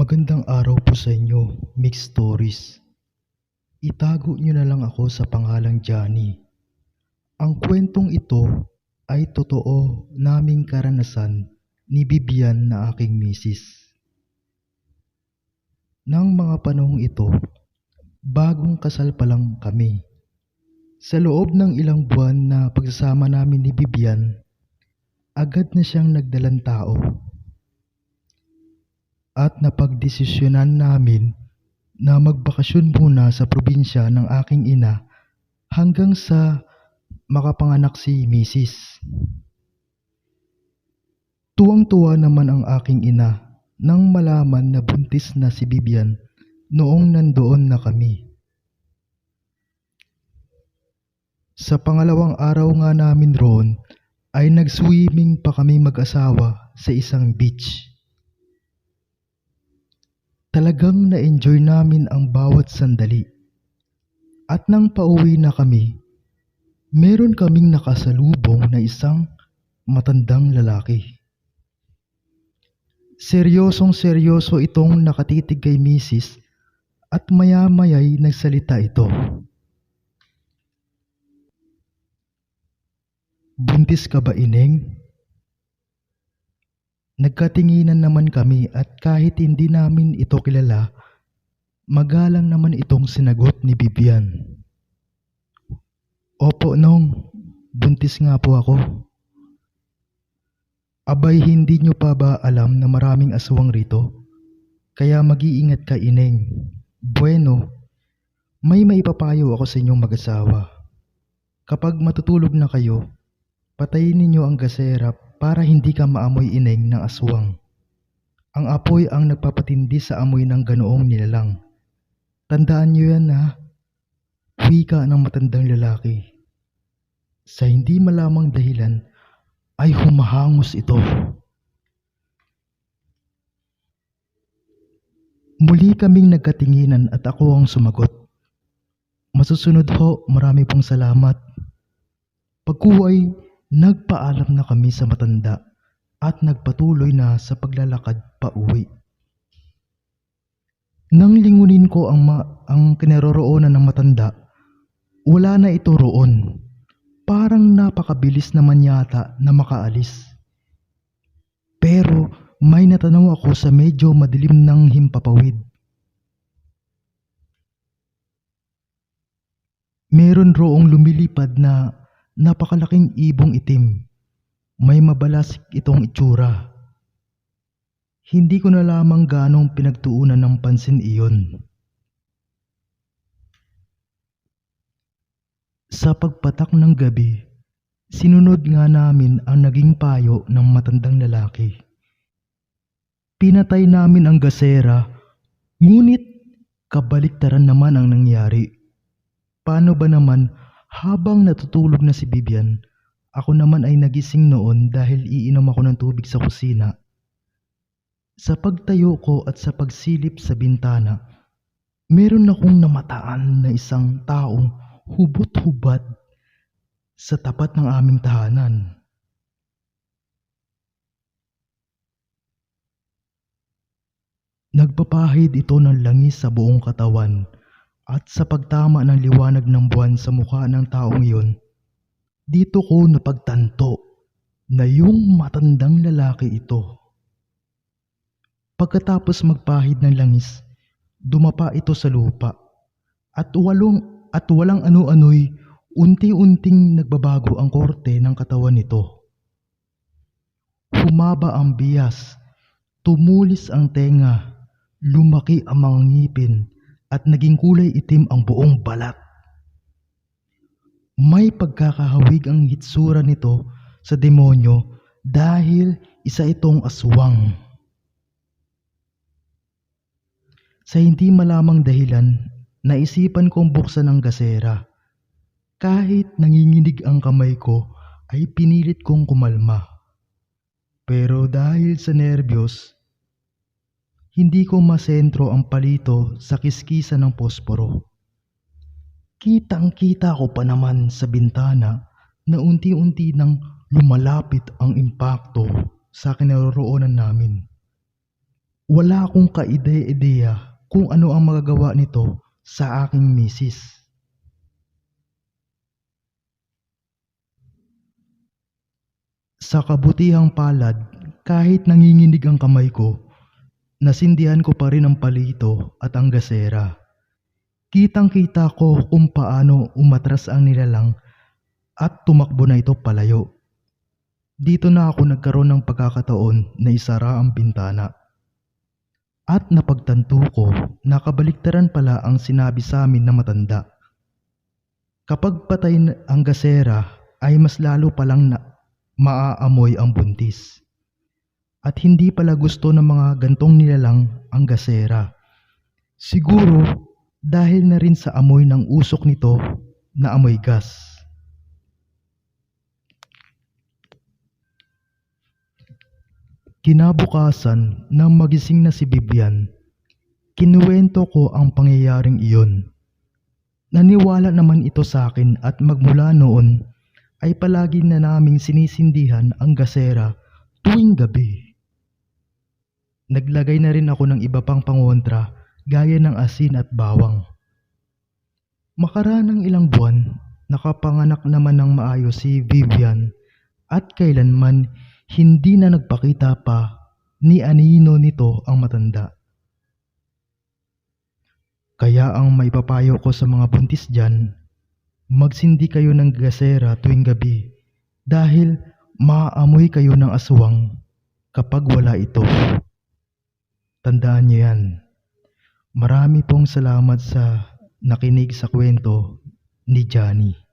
Magandang araw po sa inyo, Mixed Stories. Itago niyo na lang ako sa pangalang Johnny. Ang kwentong ito ay totoo naming karanasan ni Bibian na aking misis. Nang mga panahong ito, bagong kasal pa lang kami. Sa loob ng ilang buwan na pagsasama namin ni Bibian, agad na siyang nagdalang tao. At napagdesisyonan namin na magbakasyon muna sa probinsya ng aking ina hanggang sa makapanganak si Mrs. Tuwang-tuwa naman ang aking ina nang malaman na buntis na si Bibian noong nandoon na kami. Sa pangalawang araw nga namin roon ay nag-swimming pa kami mag-asawa sa isang beach. Talagang na-enjoy namin ang bawat sandali. At nang pauwi na kami, meron kaming nakasalubong na isang matandang lalaki. Seryosong-seryoso itong nakatitig kay Mrs. at maya-maya'y nagsalita ito. "Buntis ka ba, Ineng?" Nagkatinginan naman kami at kahit hindi namin ito kilala, magalang naman itong sinagot ni Bibian. "Opo, Nong. Buntis nga po ako." "Abay, hindi nyo pa ba alam na maraming aswang rito? Kaya mag-iingat ka, Ineng." "Bueno, may maipapayo ako sa inyong mag-asawa. Kapag matutulog na kayo, patayin ninyo ang gasera para hindi ka maamoy, Ineng, ng aswang. Ang apoy ang nagpapatindi sa amoy ng ganoong nilalang. Tandaan nyo yan, ha?" Wika ng matandang lalaki. Sa hindi malamang dahilan ay humahangos ito. Muli kaming nagkatinginan at ako ang sumagot. "Masusunod ho, marami pong salamat." Pagkuway, nagpaalam na kami sa matanda at nagpatuloy na sa paglalakad pa uwi. Nang lingunin ko ang kinaroroonan ng matanda, wala na ito roon. Parang napakabilis naman yata na makaalis. Pero may natanaw ako sa medyo madilim ng himpapawid. Meron roong lumilipad na napakalaking ibong itim. May mabalasik itong itsura. Hindi ko na lamang ganong pinagtuunan ng pansin iyon. Sa pagpatak ng gabi, sinunod nga namin ang naging payo ng matandang lalaki. Pinatay namin ang gasera, ngunit kabaliktaran naman ang nangyari. Paano ba naman, habang natutulog na si Bibian, ako naman ay nagising noon dahil iinom ako ng tubig sa kusina. Sa pagtayo ko at sa pagsilip sa bintana, meron akong namataan na isang taong hubot-hubad sa tapat ng aming tahanan. Nagpapahid ito ng langis sa buong katawan at sa pagtama ng liwanag ng buwan sa mukha ng taong iyon, dito ko napagtanto na yung matandang lalaki ito. Pagkatapos magpahid ng langis, dumapa ito sa lupa at walang ano-ano'y unti-unting nagbabago ang korte ng katawan nito. Humaba ang bias, tumulis ang tenga, lumaki ang mga ngipin at naging kulay itim ang buong balat. May pagkakahawig ang hitsura nito sa demonyo dahil isa itong aswang. Sa hindi malamang dahilan, naisipan kong buksan ang gasera. Kahit nanginginig ang kamay ko, ay pinilit kong kumalma. Pero dahil sa nerbiyos, hindi ko masentro ang palito sa kiskisa ng posporo. Kitang-kita ko pa naman sa bintana na unti-unti nang lumalapit ang impakto sa kinaroroonan namin. Wala akong kaide-ideya kung ano ang magagawa nito sa aking misis. Sa kabutihang palad, kahit nanginginig ang kamay ko, nasindihan ko pa rin ang palito at ang gasera. Kitang-kita ko kung paano umatras ang nilalang at tumakbo na ito palayo. Dito na ako nagkaroon ng pagkakataon na isara ang bintana. At napagtanto ko na kabaliktaran pala ang sinabi sa amin na matanda. Kapag patay ang gasera ay mas lalo palang maaamoy ang buntis. At hindi pala gusto ng mga gantong nilalang ang gasera. Siguro dahil na rin sa amoy ng usok nito na amoy gas. Kinabukasan nang magising na si Vivian, kinuwento ko ang pangyayaring iyon. Naniwala naman ito sa akin at magmula noon ay palagi na naming sinisindihan ang gasera tuwing gabi. Naglagay na rin ako ng iba pang pangontra gaya ng asin at bawang. Makaraan ng ilang buwan, nakapanganak naman ng maayos si Vivian at kailanman hindi na nagpakita pa ni anino nito ang matanda. Kaya ang maipapayo ko sa mga buntis dyan, magsindi kayo ng gasera tuwing gabi dahil maaamoy kayo ng aswang kapag wala ito. Tandaan niyo yan. Marami pong salamat sa nakinig sa kwento ni Johnny.